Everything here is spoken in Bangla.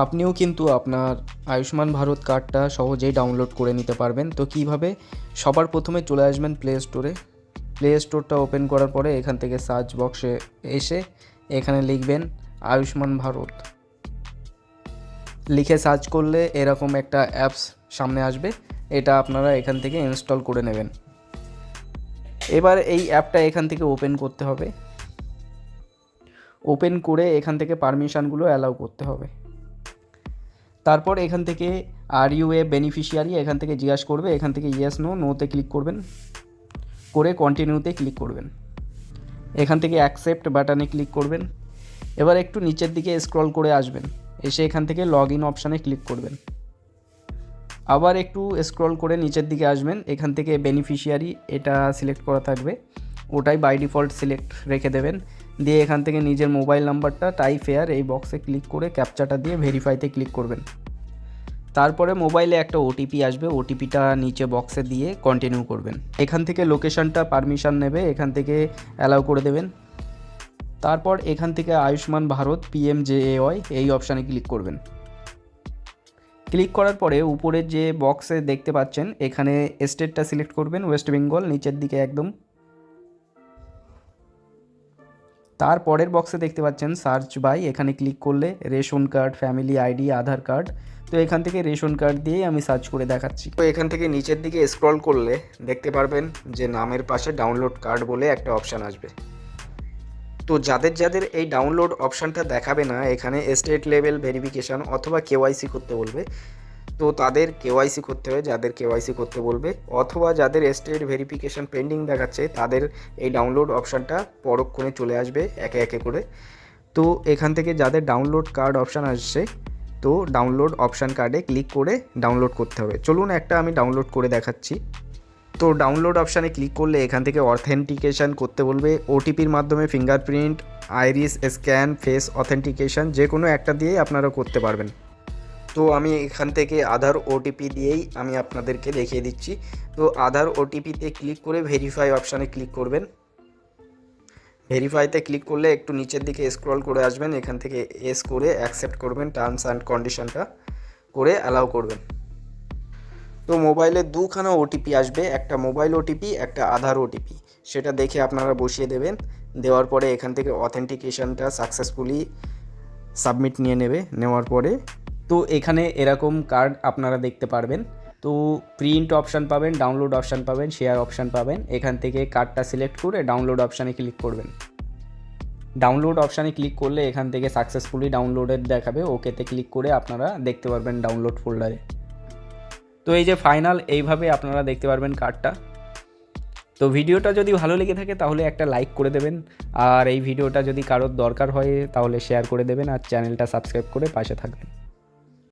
আপনিও কিন্তু আপনার আয়ুষ্মান ভারত কার্ডটা সহজেই ডাউনলোড করে নিতে পারবেন। তো কীভাবে? সবার প্রথমে চলে আসবেন প্লে স্টোরে। প্লে স্টোরটা ওপেন করার পরে এখান থেকে সার্চ বক্সে এসে এখানে লিখবেন আয়ুষ্মান ভারত। লিখে সার্চ করলে এরকম একটা অ্যাপস সামনে আসবে, এটা আপনারা এখান থেকে ইনস্টল করে নেবেন। এবার এই অ্যাপটা এখান থেকে ওপেন করতে হবে। ওপেন করে এখান থেকে পারমিশনগুলো অ্যালাউ করতে হবে। তারপর এখান থেকে আর ইউ এ বেনিফিশিয়ারি এখান থেকে জিজ্ঞাসা করবে, এখান থেকে ইয়েস নোতে ক্লিক করবেন, করে কন্টিনিউতে ক্লিক করবেন। এখান থেকে অ্যাকসেপ্ট বাটনে ক্লিক করবেন। এবার একটু নিচের দিকে স্ক্রল করে আসবেন, এসে এখান থেকে লগ ইন অপশানে ক্লিক করবেন। আবার একটু স্ক্রল করে নিচের দিকে আসবেন, এখান থেকে বেনিফিশিয়ারি এটা সিলেক্ট করা থাকবে, ওটাই বাই ডিফল্ট সিলেক্ট রেখে দেবেন। দিয়ে এখান থেকে নিজের মোবাইল নাম্বারটা টাইপ হেয়ার এই বক্সে ক্লিক করে ক্যাপচাটা দিয়ে ভেরিফাইতে ক্লিক করবেন। তারপরে মোবাইলে একটা ওটিপি আসবে, ওটিপিটা নিচে বক্সে দিয়ে কন্টিনিউ করবেন। এখান থেকে লোকেশনটা পারমিশন নেবে, এখান থেকে অ্যালাউ করে দেবেন। তারপর এখান থেকে আয়ুষ্মান ভারত PMJAY এই অপশানে ক্লিক করবেন। ক্লিক করার পরে উপরের যে বক্সে দেখতে পাচ্ছেন এখানে স্টেটটা সিলেক্ট করবেন, ওয়েস্ট বেঙ্গল, নিচের দিকে একদম। তারপরের বক্সে দেখতে পাচ্ছেন সার্চ বাই, এখানে ক্লিক করলে রেশন কার্ড, ফ্যামিলি আইডি, আধার কার্ড। তো এখান থেকে রেশন কার্ড দিয়েই আমি সার্চ করে দেখাচ্ছি। তো এখান থেকে নিচের দিকে স্ক্রল করলে দেখতে পারবেন যে নামের পাশে ডাউনলোড কার্ড বলে একটা অপশান আসবে। তো যাদের যাদের এই ডাউনলোড অপশানটা দেখাবে না, এখানে স্টেট লেভেল ভেরিফিকেশান অথবা KYC করতে বলবে, তো তাদের KYC করতে হবে যাদের KYC করতে বলবে, অথবা যাদের স্টেট ভেরিফিকেশান পেন্ডিং দেখাচ্ছে তাদের এই ডাউনলোড অপশানটা পরক্ষণে চলে আসবে একে একে করে। তো এখান থেকে যাদের ডাউনলোড কার্ড অপশান আসছে, তো ডাউনলোড অপশান কার্ডে ক্লিক করে ডাউনলোড করতে হবে। চলুন একটা আমি ডাউনলোড করে দেখাচ্ছি। তো ডাউনলোড অপশানে ক্লিক করলে এখান থেকে অথেন্টিকেশান করতে বলবে, ওটিপির মাধ্যমে fingerprint, iris scan, face authentication যে কোনো একটা দিয়েই আপনারা করতে পারবেন। তো আমি এখান থেকে আধার ওটিপি দিয়েই আমি আপনাদেরকে দেখিয়ে দিচ্ছি। তো আধার ওটিপিতে ক্লিক করে ভেরিফাই অপশানে ক্লিক করবেন। ভেরিফাইতে ক্লিক করলে একটু নিচের দিকে স্ক্রল করে আসবেন, এখান থেকে এস করে অ্যাকসেপ্ট করবেন, টার্মস অ্যান্ড কন্ডিশনটা করে অ্যালাউ করবেন। তো মোবাইলে দুখানা ওটিপি আসবে, একটা মোবাইল ওটিপি, একটা আধার ওটিপি, সেটা দেখে আপনারা বসিয়ে দেবেন। দেওয়ার পরে এখান থেকে অথেন্টিকেশনটা সাকসেসফুলি সাবমিট নিয়ে নেবে। নেওয়ার পরে তো এখানে এরকম কার্ড আপনারা দেখতে পারবেন। তো প্রিন্ট অপশান পাবেন, ডাউনলোড অপশান পাবেন, শেয়ার অপশান পাবেন। এখান থেকে কার্ডটা সিলেক্ট করে ডাউনলোড অপশানে ক্লিক করবেন। ডাউনলোড অপশানে ক্লিক করলে এখান থেকে সাকসেসফুলি ডাউনলোডেড দেখাবে, ওকেতে ক্লিক করে আপনারা দেখতে পারবেন ডাউনলোড ফোল্ডারে। তো এই যে ফাইনাল এইভাবে আপনারা দেখতে পারবেন কার্ডটা। তো ভিডিওটা যদি ভালো লেগে থাকে তাহলে একটা লাইক করে দেবেন, আর এই ভিডিওটা যদি কারোর দরকার হয় তাহলে শেয়ার করে দেবেন, আর চ্যানেলটা সাবস্ক্রাইব করে পাশে থাকবেন।